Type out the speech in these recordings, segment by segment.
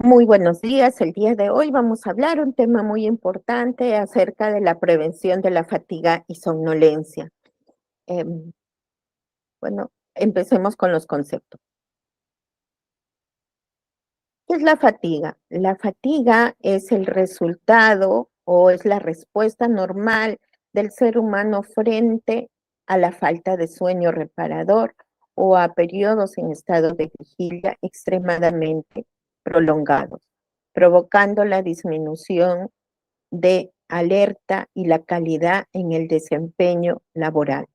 Muy buenos días. El día de hoy vamos a hablar un tema muy importante acerca de la prevención de la fatiga y somnolencia. Em, bueno, empecemos con los conceptos. ¿Qué es la fatiga? La fatiga es el resultado o es la respuesta normal del ser humano frente a la falta de sueño reparador o a periodos en estado de vigilia extremadamente prolongados, provocando la disminución de alerta y la calidad en el desempeño laboral.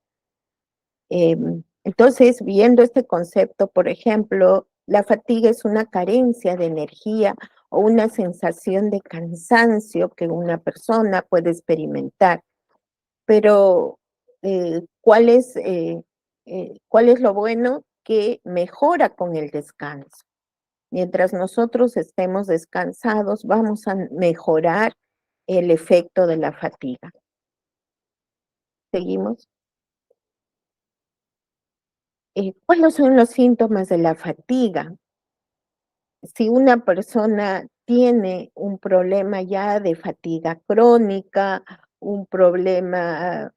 Entonces, viendo este concepto, por ejemplo, la fatiga es una carencia de energía o una sensación de cansancio que una persona puede experimentar. Pero, ¿cuál es lo bueno? Que mejora con el descanso. Mientras nosotros estemos descansados, vamos a mejorar el efecto de la fatiga. ¿Seguimos? ¿Cuáles son los síntomas de la fatiga? Si una persona tiene un problema ya de fatiga crónica, un problema,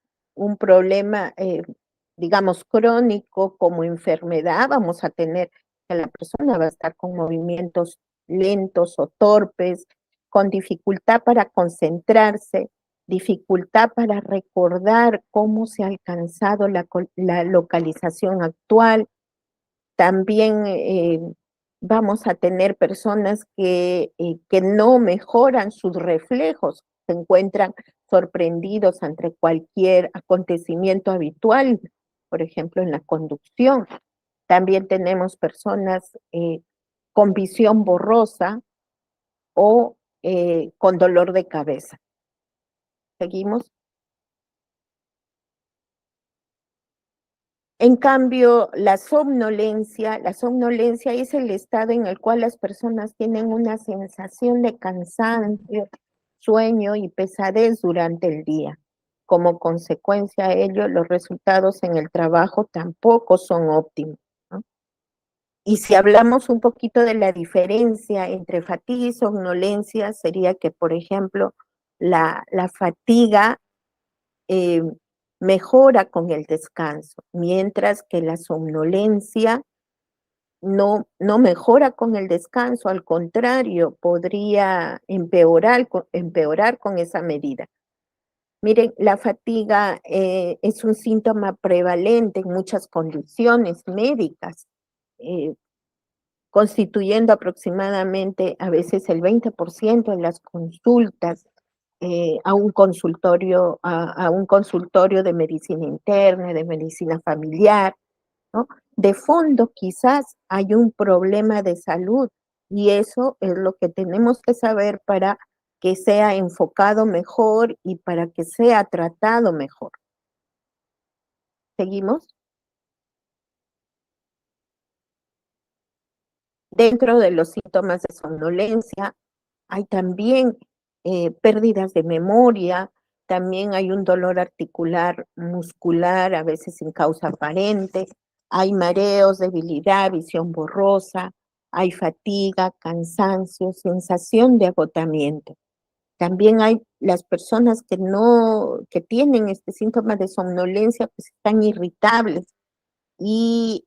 digamos, crónico como enfermedad, vamos a tener que la persona va a estar con movimientos lentos o torpes, con dificultad para concentrarse, dificultad para recordar cómo se ha alcanzado la localización actual. También vamos a tener personas que no mejoran sus reflejos, se encuentran sorprendidos ante cualquier acontecimiento habitual, por ejemplo, en la conducción. También tenemos personas con visión borrosa o con dolor de cabeza. ¿Seguimos? En cambio, la somnolencia es el estado en el cual las personas tienen una sensación de cansancio, sueño y pesadez durante el día. Como consecuencia de ello, los resultados en el trabajo tampoco son óptimos, ¿no? Y si hablamos un poquito de la diferencia entre fatiga y somnolencia, sería que, por ejemplo, la fatiga eh, mejora con el descanso, mientras que la somnolencia no mejora con el descanso, al contrario, podría empeorar con esa medida. Miren, la fatiga es un síntoma prevalente en muchas condiciones médicas, eh, constituyendo aproximadamente a veces el 20% de las consultas a un consultorio de medicina interna, de medicina familiar, ¿no? De fondo quizás hay un problema de salud y eso es lo que tenemos que saber para que sea enfocado mejor y para que sea tratado mejor. ¿Seguimos? Dentro de los síntomas de somnolencia hay también pérdidas de memoria, también hay un dolor articular muscular, a veces sin causa aparente, hay mareos, debilidad, visión borrosa, hay fatiga, cansancio, sensación de agotamiento. También hay las personas que tienen este síntoma de somnolencia, pues están irritables y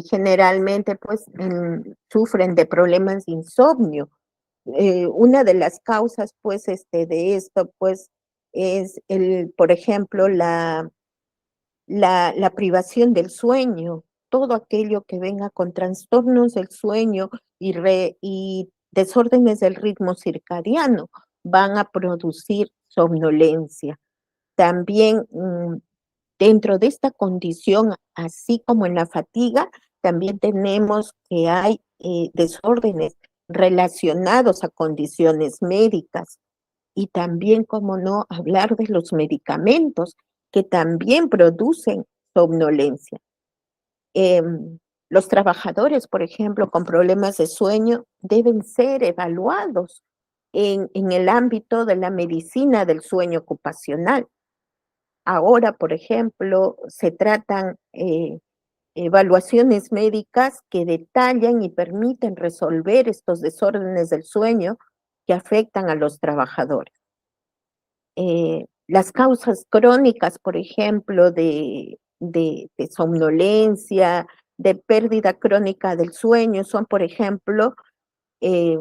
generalmente pues sufren de problemas de insomnio. Una de las causas pues de esto pues es por ejemplo, la privación del sueño, todo aquello que venga con trastornos del sueño y desórdenes del ritmo circadiano van a producir somnolencia. También dentro de esta condición, así como en la fatiga, también tenemos que hay desórdenes relacionados a condiciones médicas y también, como no, hablar de los medicamentos que también producen somnolencia. Los trabajadores, por ejemplo, con problemas de sueño deben ser evaluados en el ámbito de la medicina del sueño ocupacional. Ahora, por ejemplo, se tratan evaluaciones médicas que detallan y permiten resolver estos desórdenes del sueño que afectan a los trabajadores. Las causas crónicas, por ejemplo, de somnolencia, de pérdida crónica del sueño, son, por ejemplo, eh,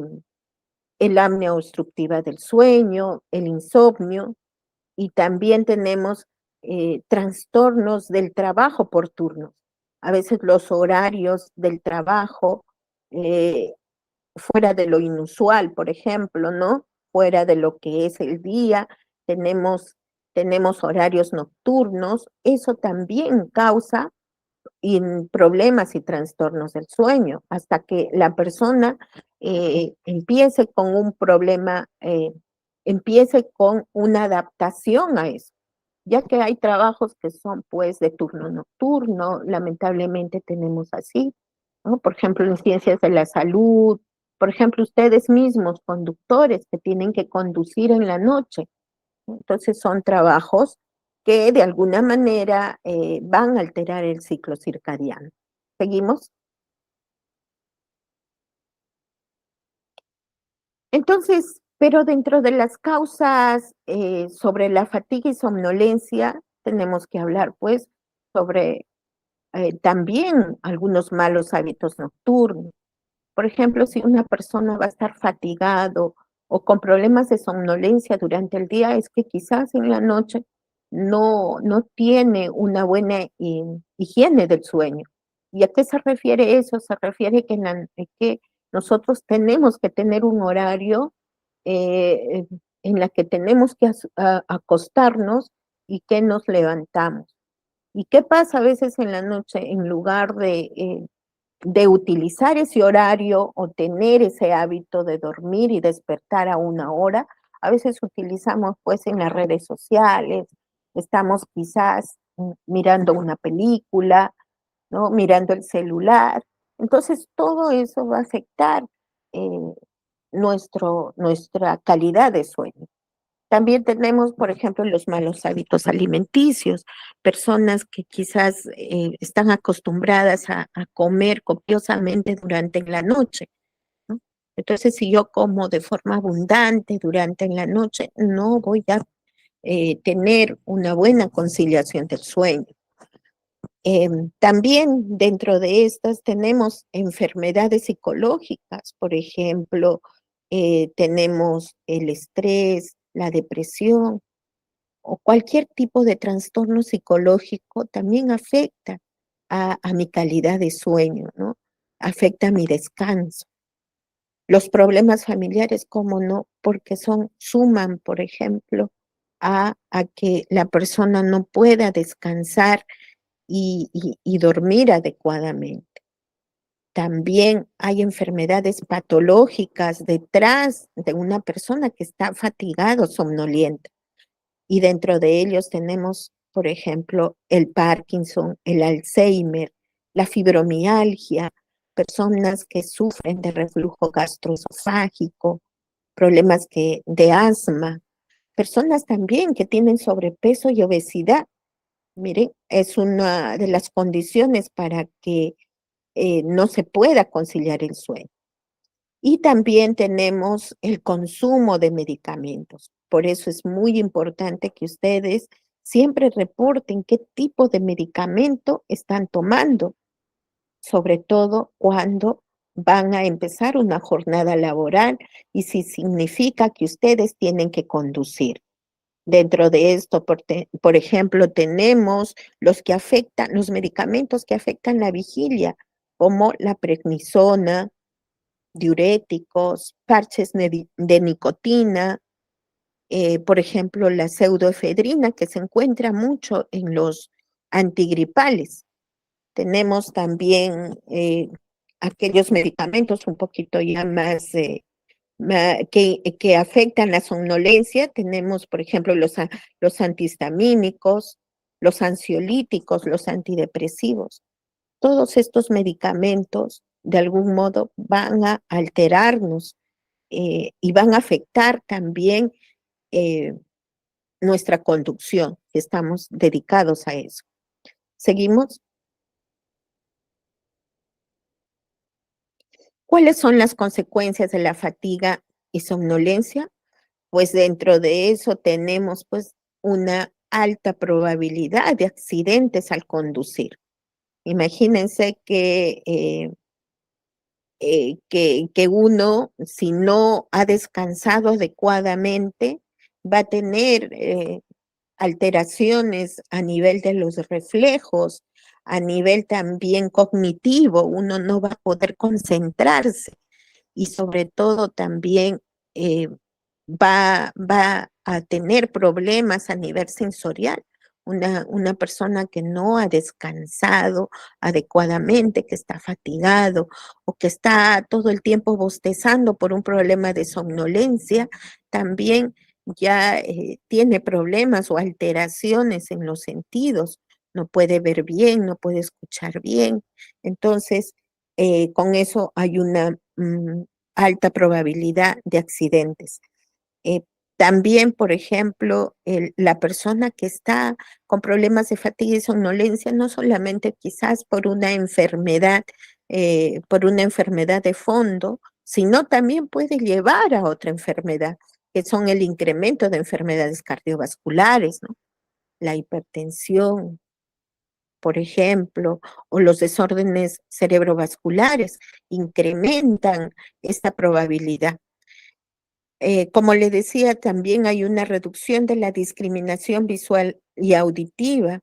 el apnea obstructiva del sueño, el insomnio, y también tenemos trastornos del trabajo por turnos. A veces los horarios del trabajo eh, fuera de lo inusual, por ejemplo, ¿no? Fuera de lo que es el día, tenemos, tenemos horarios nocturnos, eso también causa problemas y trastornos del sueño, hasta que la persona empiece con un problema, empiece con una adaptación a eso, ya que hay trabajos que son pues de turno nocturno, lamentablemente tenemos así, ¿no? Por ejemplo, en ciencias de la salud, por ejemplo, ustedes mismos, conductores que tienen que conducir en la noche, ¿no? Entonces son trabajos que de alguna manera van a alterar el ciclo circadiano. ¿Seguimos? Entonces, pero dentro de las causas sobre la fatiga y somnolencia, tenemos que hablar pues sobre también algunos malos hábitos nocturnos. Por ejemplo, si una persona va a estar fatigado o con problemas de somnolencia durante el día, es que quizás en la noche no tiene una buena higiene del sueño. ¿Y a qué se refiere eso? Se refiere que nosotros tenemos que tener un horario eh, en la que tenemos que acostarnos y que nos levantamos. ¿Y qué pasa a veces en la noche? En lugar de utilizar ese horario o tener ese hábito de dormir y despertar a una hora, a veces utilizamos pues en las redes sociales, estamos quizás mirando una película, ¿no? Mirando el celular. Entonces todo eso va a afectar eh, nuestra calidad de sueño. También tenemos, por ejemplo, los malos hábitos alimenticios, personas que quizás están acostumbradas a comer copiosamente durante la noche, ¿no? Entonces, si yo como de forma abundante durante la noche, no voy a tener una buena conciliación del sueño. También dentro de estas tenemos enfermedades psicológicas, por ejemplo, tenemos el estrés, la depresión, o cualquier tipo de trastorno psicológico también afecta a mi calidad de sueño, ¿no? Afecta a mi descanso. Los problemas familiares, ¿cómo no? Porque suman, por ejemplo, a que la persona no pueda descansar y dormir adecuadamente. También hay enfermedades patológicas detrás de una persona que está fatigado, somnolienta. Y dentro de ellos tenemos, por ejemplo, el Parkinson, el Alzheimer, la fibromialgia, personas que sufren de reflujo gastroesofágico, problemas de asma, personas también que tienen sobrepeso y obesidad. Miren, es una de las condiciones para que no se pueda conciliar el sueño. Y también tenemos el consumo de medicamentos. Por eso es muy importante que ustedes siempre reporten qué tipo de medicamento están tomando, sobre todo cuando van a empezar una jornada laboral y si significa que ustedes tienen que conducir. Dentro de esto, por ejemplo, tenemos los medicamentos que afectan la vigilia, como la prednisona, diuréticos, parches de nicotina, por ejemplo, la pseudoefedrina que se encuentra mucho en los antigripales. Tenemos también aquellos medicamentos un poquito ya más que afectan la somnolencia. Tenemos, por ejemplo, los antihistamínicos, los ansiolíticos, los antidepresivos. Todos estos medicamentos de algún modo van a alterarnos y van a afectar también eh, nuestra conducción, que estamos dedicados a eso. ¿Seguimos? ¿Cuáles son las consecuencias de la fatiga y somnolencia? Pues dentro de eso tenemos pues una alta probabilidad de accidentes al conducir. Imagínense que uno, si no ha descansado adecuadamente, va a tener alteraciones a nivel de los reflejos, a nivel también cognitivo, uno no va a poder concentrarse y sobre todo también eh, va a tener problemas a nivel sensorial. Una persona que no ha descansado adecuadamente, que está fatigado o que está todo el tiempo bostezando por un problema de somnolencia, también ya tiene problemas o alteraciones en los sentidos. No puede ver bien, no puede escuchar bien. Entonces, con eso hay una alta probabilidad de accidentes. Eh, También, por ejemplo, la persona que está con problemas de fatiga y somnolencia, no solamente quizás por una enfermedad de fondo, sino también puede llevar a otra enfermedad, que son el incremento de enfermedades cardiovasculares, ¿no? La hipertensión, por ejemplo, o los desórdenes cerebrovasculares, incrementan esta probabilidad. Como le decía, también hay una reducción de la discriminación visual y auditiva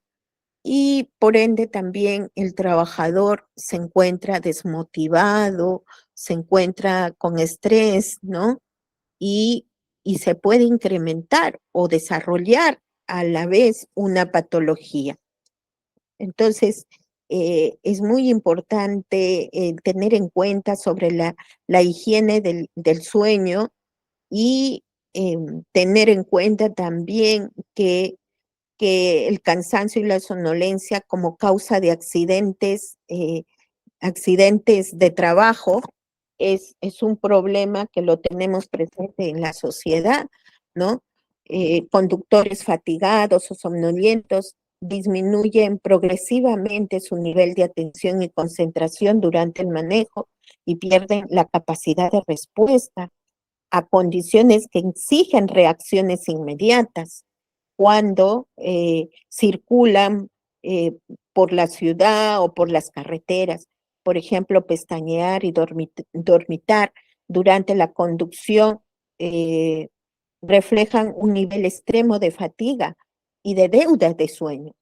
y por ende también el trabajador se encuentra desmotivado, se encuentra con estrés, ¿no? Y, y se puede incrementar o desarrollar a la vez una patología. Entonces, es muy importante tener en cuenta sobre la higiene del sueño y tener en cuenta también que el cansancio y la somnolencia como causa de accidentes de trabajo es un problema que lo tenemos presente en la sociedad, ¿no? Conductores fatigados o somnolentos disminuyen progresivamente su nivel de atención y concentración durante el manejo y pierden la capacidad de respuesta a condiciones que exigen reacciones inmediatas cuando circulan por la ciudad o por las carreteras. Por ejemplo, pestañear y dormitar durante la conducción eh, reflejan un nivel extremo de fatiga y de deudas de sueño.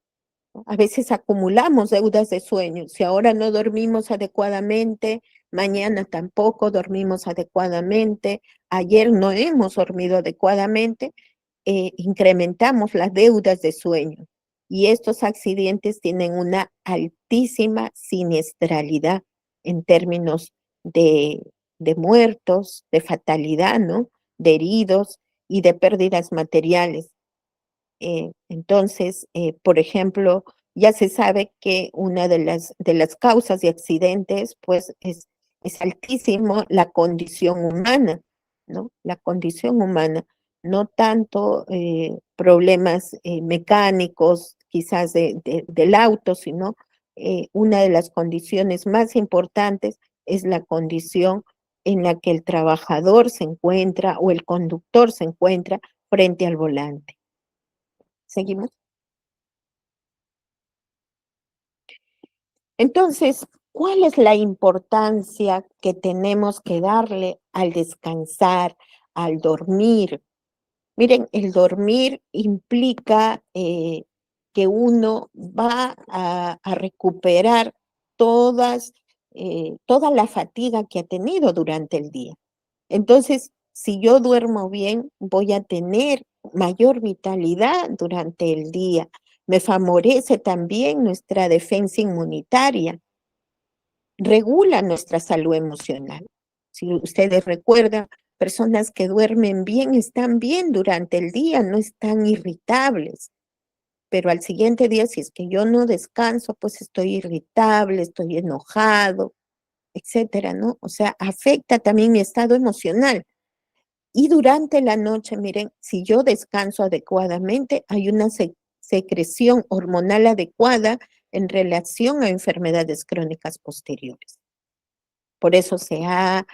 A veces acumulamos deudas de sueño. Si ahora no dormimos adecuadamente, mañana tampoco dormimos adecuadamente, ayer no hemos dormido adecuadamente, incrementamos las deudas de sueño. Y estos accidentes tienen una altísima siniestralidad en términos de, de muertos, de fatalidad, ¿no? De heridos y de pérdidas materiales. Entonces, por ejemplo, ya se sabe que una de las causas de accidentes, pues, es altísimo la condición humana, ¿no? La condición humana, no tanto problemas mecánicos, quizás del auto, sino una de las condiciones más importantes es la condición en la que el trabajador se encuentra o el conductor se encuentra frente al volante. ¿Seguimos? Entonces, ¿cuál es la importancia que tenemos que darle al descansar, al dormir? Miren, el dormir implica que uno va a recuperar toda la fatiga que ha tenido durante el día. Entonces, si yo duermo bien, voy a tener mayor vitalidad durante el día. Me favorece también nuestra defensa inmunitaria, regula nuestra salud emocional. Si ustedes recuerdan, personas que duermen bien están bien durante el día, no están irritables, pero al siguiente día, si es que yo no descanso, pues estoy irritable, estoy enojado, etcétera, ¿no? O sea, afecta también mi estado emocional. Y durante la noche, miren, si yo descanso adecuadamente, hay una secreción hormonal adecuada en relación a enfermedades crónicas posteriores. Por eso se ha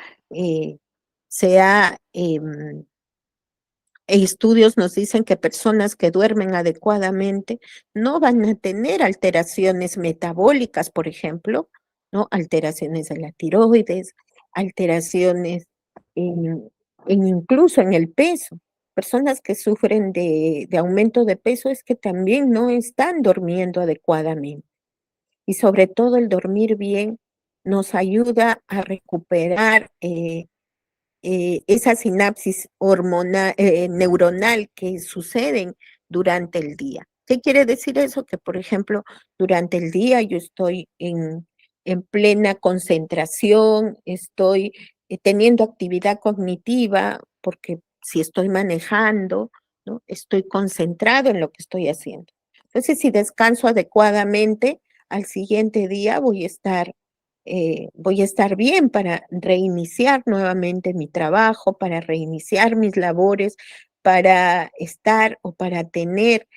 estudios nos dicen que personas que duermen adecuadamente no van a tener alteraciones metabólicas, por ejemplo, ¿no? Alteraciones de la tiroides, alteraciones en, incluso en el peso. Personas que sufren de aumento de peso es que también no están durmiendo adecuadamente. Y sobre todo el dormir bien nos ayuda a recuperar esa sinapsis neuronal que suceden durante el día. ¿Qué quiere decir eso? Que, por ejemplo, durante el día yo estoy en plena concentración, estoy teniendo actividad cognitiva, porque si estoy manejando, ¿no? Estoy concentrado en lo que estoy haciendo. Entonces, si descanso adecuadamente, al siguiente día voy a estar bien para reiniciar nuevamente mi trabajo, para reiniciar mis labores, para estar o para tener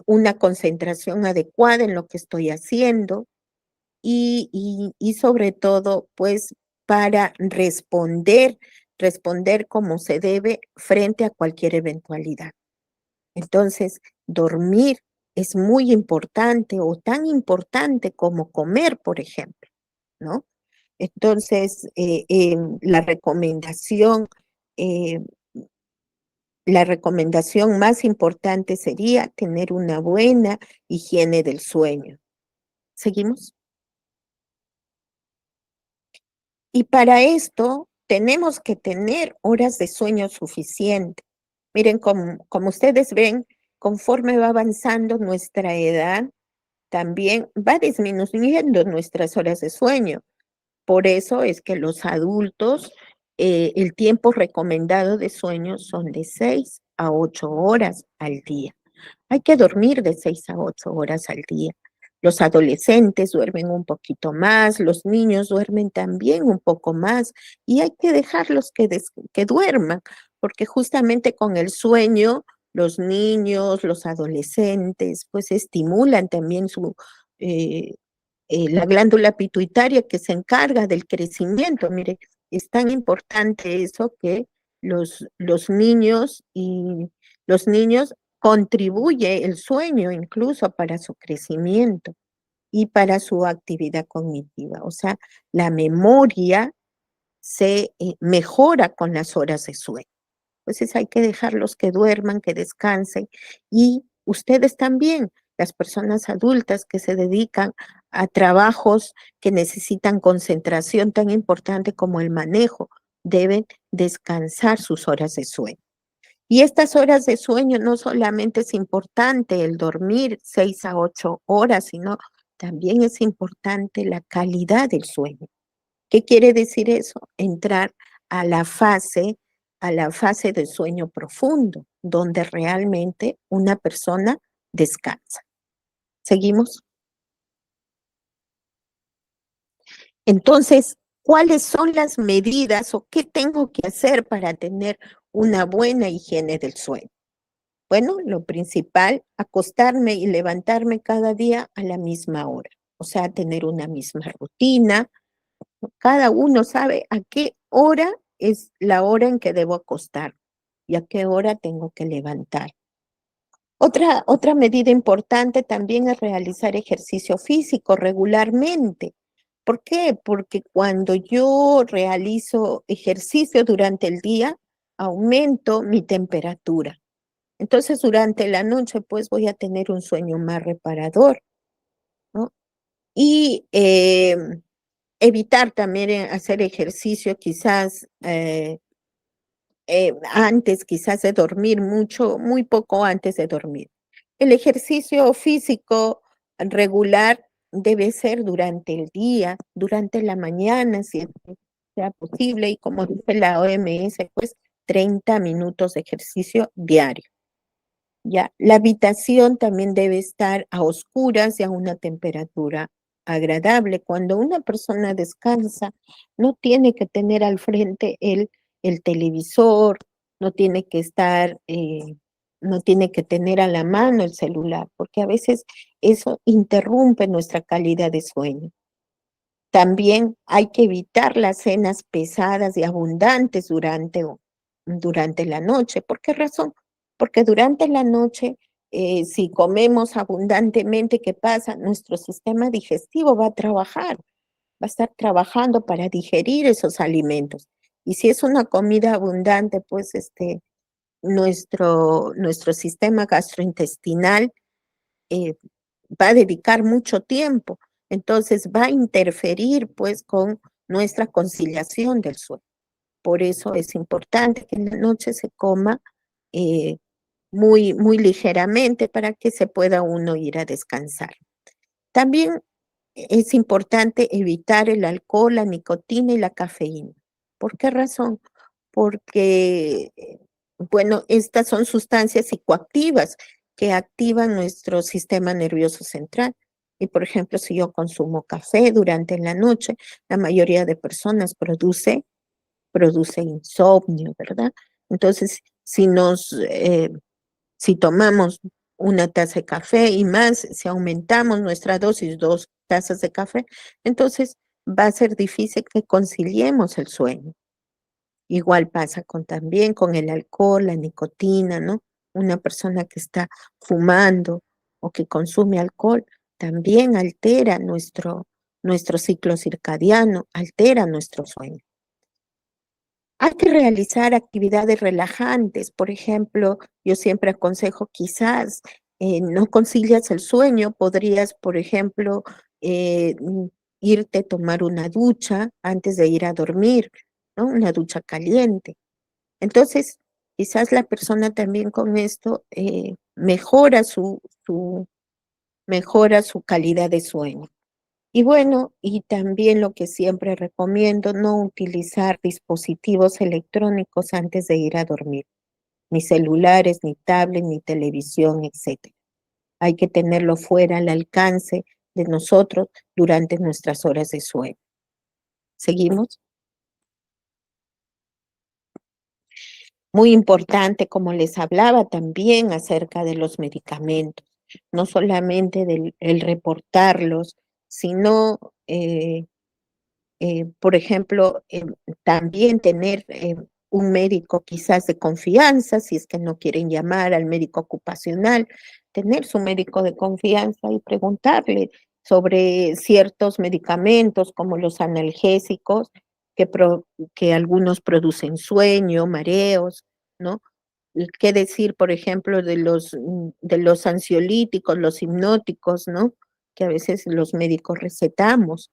una concentración adecuada en lo que estoy haciendo y sobre todo, pues, para responder como se debe frente a cualquier eventualidad. Entonces, dormir es muy importante o tan importante como comer, por ejemplo, ¿no? Entonces, eh, la recomendación más importante sería tener una buena higiene del sueño. ¿Seguimos? Y para esto tenemos que tener horas de sueño suficiente. Miren, como ustedes ven, conforme va avanzando nuestra edad, también va disminuyendo nuestras horas de sueño. Por eso es que los adultos, el tiempo recomendado de sueño son de 6 a 8 horas al día. Hay que dormir de 6 a 8 horas al día. Los adolescentes duermen un poquito más, los niños duermen también un poco más y hay que dejarlos que duerman, porque justamente con el sueño los niños, los adolescentes, pues estimulan también eh, la glándula pituitaria que se encarga del crecimiento. Mire, es tan importante eso que los niños y los niños contribuye el sueño incluso para su crecimiento y para su actividad cognitiva. O sea, la memoria se mejora con las horas de sueño. Entonces hay que dejarlos que duerman, que descansen y ustedes también, las personas adultas que se dedican a trabajos que necesitan concentración tan importante como el manejo, deben descansar sus horas de sueño. Y estas horas de sueño no solamente es importante el dormir 6 a 8 horas, sino también es importante la calidad del sueño. ¿Qué quiere decir eso? Entrar a a la fase del sueño profundo, donde realmente una persona descansa. ¿Seguimos? Entonces, ¿cuáles son las medidas o qué tengo que hacer para tener una buena higiene del sueño? Bueno, lo principal, acostarme y levantarme cada día a la misma hora, o sea, tener una misma rutina. Cada uno sabe a qué hora es la hora en que debo acostar y a qué hora tengo que levantar. Otra medida importante también es realizar ejercicio físico regularmente. ¿Por qué? Porque cuando yo realizo ejercicio durante el día, aumento mi temperatura. Entonces, durante la noche, pues voy a tener un sueño más reparador, ¿no? Y evitar también hacer ejercicio quizás antes, quizás de dormir mucho, muy poco antes de dormir. El ejercicio físico regular debe ser durante el día, durante la mañana, si sea posible, y como dice la OMS, pues 30 minutos de ejercicio diario. Ya, la habitación también debe estar a oscuras y a una temperatura agradable. Cuando una persona descansa, no tiene que tener al frente el televisor, no tiene que estar, no tiene que tener a la mano el celular, porque a veces eso interrumpe nuestra calidad de sueño. También hay que evitar las cenas pesadas y abundantes durante la noche. ¿Por qué razón? Porque durante la noche, si comemos abundantemente, ¿qué pasa? Nuestro sistema digestivo va a trabajar, va a estar trabajando para digerir esos alimentos. Y si es una comida abundante, pues nuestro sistema gastrointestinal eh, va a dedicar mucho tiempo, entonces va a interferir pues con nuestra conciliación del sueño. Por eso es importante que en la noche se coma eh, muy ligeramente para que se pueda uno ir a descansar. También es importante evitar el alcohol, la nicotina y la cafeína. ¿Por qué razón? Porque, bueno, estas son sustancias psicoactivas que activan nuestro sistema nervioso central. Y, por ejemplo, si yo consumo café durante la noche, la mayoría de personas produce insomnio, ¿verdad? Entonces, si tomamos una taza de café y más, si aumentamos nuestra dosis, 2 tazas de café, entonces va a ser difícil que conciliemos el sueño. Igual pasa también con el alcohol, la nicotina, ¿no? Una persona que está fumando o que consume alcohol también altera nuestro ciclo circadiano, altera nuestro sueño. Hay que realizar actividades relajantes, por ejemplo, yo siempre aconsejo quizás no concilias el sueño, podrías, por ejemplo, irte a tomar una ducha antes de ir a dormir, ¿no? Una ducha caliente. Entonces, quizás la persona también con esto mejora su calidad de sueño. Y bueno, y también lo que siempre recomiendo, no utilizar dispositivos electrónicos antes de ir a dormir, ni celulares, ni tablet, ni televisión, etcétera. Hay que tenerlo fuera al alcance de nosotros durante nuestras horas de sueño. ¿Seguimos? Muy importante, como les hablaba también acerca de los medicamentos, no solamente del el reportarlos, sino por ejemplo, también tener un médico quizás de confianza, si es que no quieren llamar al médico ocupacional, tener su médico de confianza y preguntarle sobre ciertos medicamentos como los analgésicos, que algunos producen sueño, mareos, ¿no? ¿Qué decir, por ejemplo, de los ansiolíticos, los hipnóticos, ¿no? Que a veces los médicos recetamos,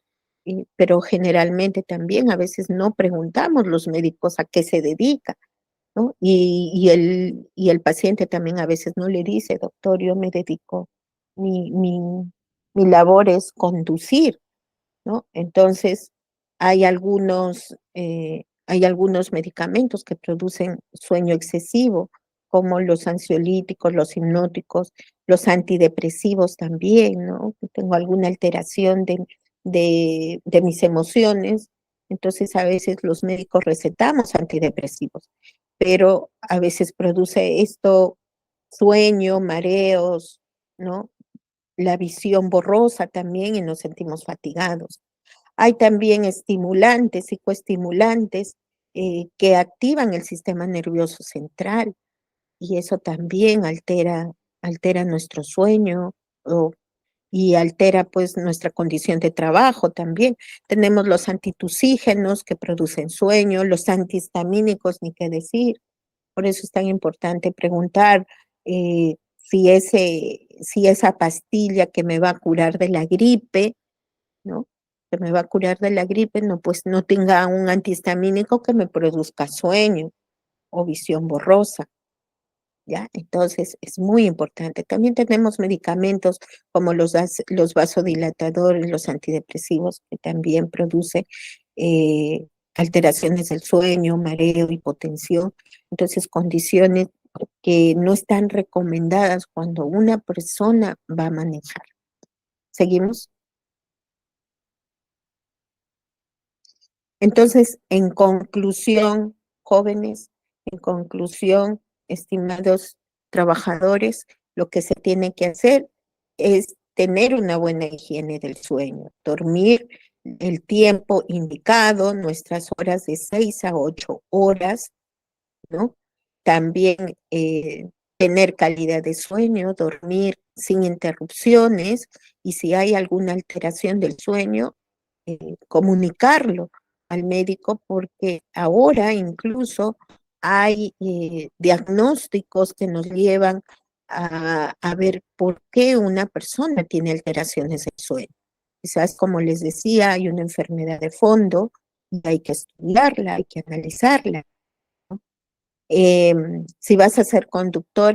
pero generalmente también a veces no preguntamos los médicos a qué se dedica, ¿no? Y el paciente también a veces no le dice, doctor, yo me dedico, mi labor es conducir, ¿no? Entonces, hay algunos medicamentos que producen sueño excesivo, como los ansiolíticos, los hipnóticos, los antidepresivos también, ¿no? Tengo alguna alteración de mis emociones, entonces a veces los médicos recetamos antidepresivos, pero a veces produce esto sueño, mareos, ¿no? La visión borrosa también y nos sentimos fatigados. Hay también estimulantes, psicoestimulantes, que activan el sistema nervioso central y eso también altera nuestro sueño y altera pues nuestra condición de trabajo también. Tenemos los antitusígenos que producen sueño, los antihistamínicos, ni qué decir. Por eso es tan importante preguntar si esa pastilla que me va a curar de la gripe, ¿no? Que me va a curar de la gripe, no, pues no tenga un antihistamínico que me produzca sueño o visión borrosa, ¿ya? Entonces es muy importante. También tenemos medicamentos como los vasodilatadores, los antidepresivos, que también producen alteraciones del sueño, mareo, hipotensión. Entonces, condiciones que no están recomendadas cuando una persona va a manejar. ¿Seguimos? Entonces, en conclusión, jóvenes, en conclusión, estimados trabajadores, lo que se tiene que hacer es tener una buena higiene del sueño, dormir el tiempo indicado, nuestras horas de 6 a 8 horas, ¿no? También tener calidad de sueño, dormir sin interrupciones y si hay alguna alteración del sueño, comunicarlo al médico porque ahora incluso hay diagnósticos que nos llevan a ver por qué una persona tiene alteraciones del sueño. Quizás, como les decía, hay una enfermedad de fondo y hay que estudiarla, hay que analizarla. Si vas a ser conductor,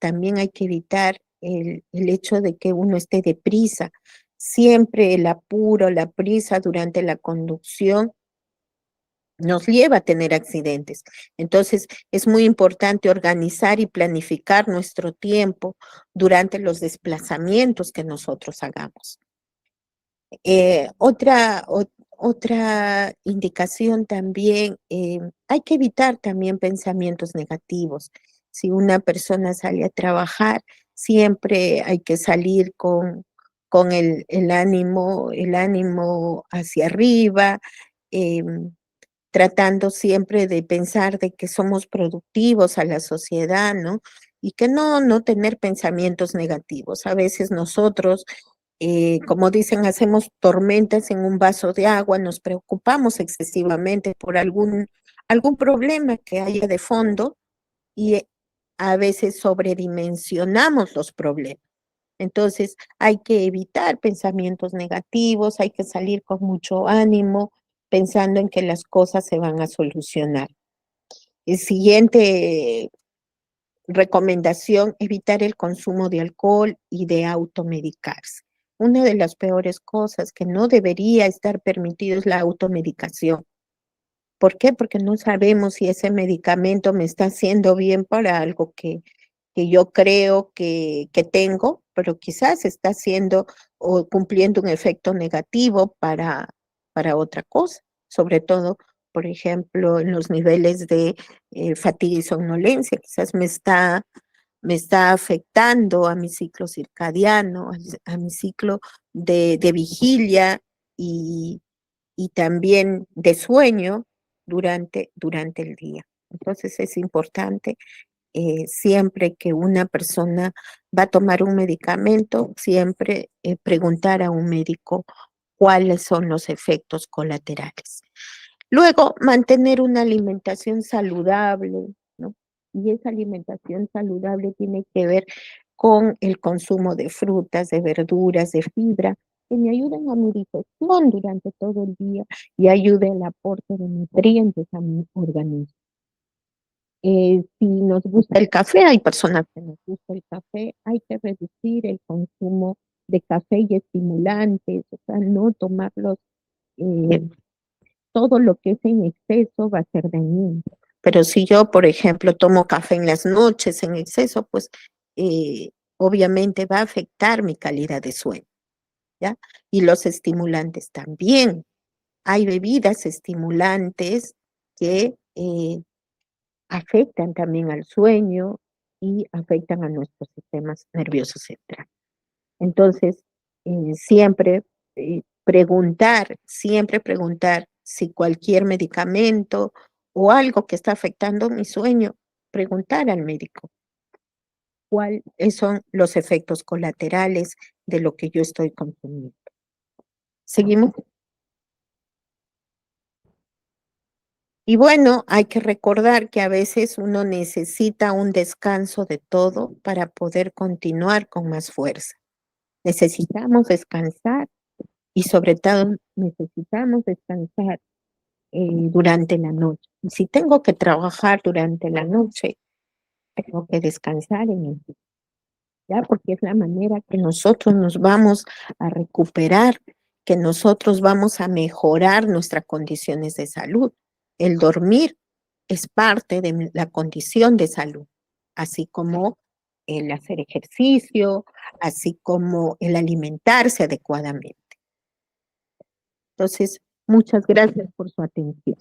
también hay que evitar el hecho de que uno esté deprisa. Siempre el apuro, la prisa durante la conducción nos lleva a tener accidentes. Entonces, es muy importante organizar y planificar nuestro tiempo durante los desplazamientos que nosotros hagamos. Otra indicación también, hay que evitar también pensamientos negativos. Si una persona sale a trabajar, siempre hay que salir con el ánimo hacia arriba, tratando siempre de pensar de que somos productivos a la sociedad, ¿no? Y que no tener pensamientos negativos. A veces nosotros, como dicen, hacemos tormentas en un vaso de agua, nos preocupamos excesivamente por algún problema que haya de fondo y a veces sobredimensionamos los problemas. Entonces, hay que evitar pensamientos negativos, hay que salir con mucho ánimo, pensando en que las cosas se van a solucionar. El siguiente recomendación, evitar el consumo de alcohol y de automedicarse. Una de las peores cosas que no debería estar permitido es la automedicación. ¿Por qué? Porque no sabemos si ese medicamento me está haciendo bien para algo que yo creo que tengo, pero quizás está haciendo o cumpliendo un efecto negativo para otra cosa, sobre todo, por ejemplo, en los niveles de fatiga y somnolencia, quizás me está afectando a mi ciclo circadiano, a mi ciclo de vigilia y, y también de sueño durante el día. Entonces es importante siempre que una persona va a tomar un medicamento, siempre preguntar a un médico cuáles son los efectos colaterales. Luego, mantener una alimentación saludable, ¿no? Y esa alimentación saludable tiene que ver con el consumo de frutas, de verduras, de fibra, que me ayuden a mi digestión durante todo el día y ayude al aporte de nutrientes a mi organismo. Si nos gusta el café, hay personas que nos gusta el café, hay que reducir el consumo de café y estimulantes, o sea, no tomarlos, eh, todo lo que es en exceso va a ser dañino. Pero si yo, por ejemplo, tomo café en las noches en exceso, pues obviamente va a afectar mi calidad de sueño, ¿ya? Y los estimulantes también. Hay bebidas estimulantes que afectan también al sueño y afectan a nuestros sistemas nerviosos centrales. Entonces, siempre preguntar si cualquier medicamento o algo que está afectando mi sueño, preguntar al médico cuáles son los efectos colaterales de lo que yo estoy consumiendo. Seguimos. Y bueno, hay que recordar que a veces uno necesita un descanso de todo para poder continuar con más fuerza. Necesitamos descansar y sobre todo necesitamos descansar durante la noche. Y si tengo que trabajar durante la noche, tengo que descansar en el día, ¿ya? Porque es la manera que nosotros nos vamos a recuperar, que nosotros vamos a mejorar nuestras condiciones de salud. El dormir es parte de la condición de salud, así como el hacer ejercicio, así como el alimentarse adecuadamente. Entonces, muchas gracias por su atención.